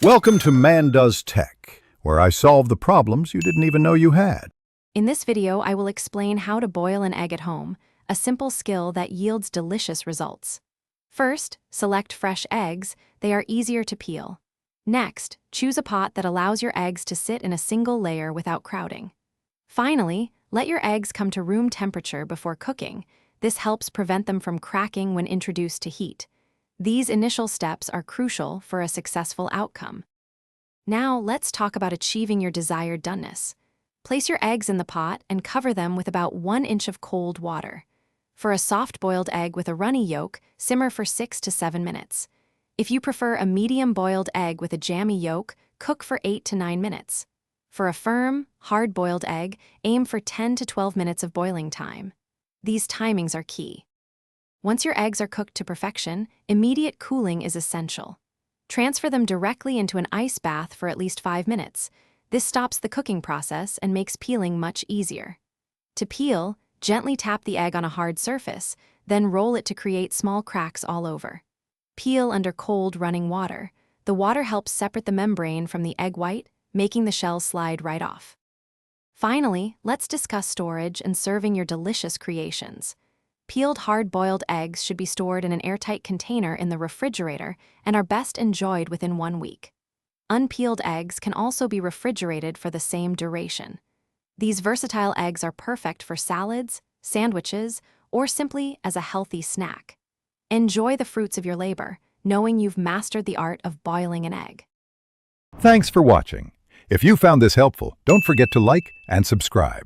Welcome to Man Does Tech, where I solve the problems you didn't even know you had. In this video, I will explain how to boil an egg at home, a simple skill that yields delicious results. First, select fresh eggs. They are easier to peel. Next, choose a pot that allows your eggs to sit in a single layer without crowding. Finally, let your eggs come to room temperature before cooking. This helps prevent them from cracking when introduced to heat. These initial steps are crucial for a successful outcome. Now, let's talk about achieving your desired doneness. Place your eggs in the pot and cover them with about 1 inch of cold water. For a soft-boiled egg with a runny yolk, simmer for 6 to 7 minutes. If you prefer a medium-boiled egg with a jammy yolk, cook for 8 to 9 minutes. For a firm, hard-boiled egg, aim for 10 to 12 minutes of boiling time. These timings are key. Once your eggs are cooked to perfection, immediate cooling is essential. Transfer them directly into an ice bath for at least 5 minutes. This stops the cooking process and makes peeling much easier. To peel, gently tap the egg on a hard surface, then roll it to create small cracks all over. Peel under cold, running water. The water helps separate the membrane from the egg white, making the shell slide right off. Finally, let's discuss storage and serving your delicious creations. Peeled hard-boiled eggs should be stored in an airtight container in the refrigerator and are best enjoyed within 1 week. Unpeeled eggs can also be refrigerated for the same duration. These versatile eggs are perfect for salads, sandwiches, or simply as a healthy snack. Enjoy the fruits of your labor, knowing you've mastered the art of boiling an egg. Thanks for watching. If you found this helpful, don't forget to like and subscribe.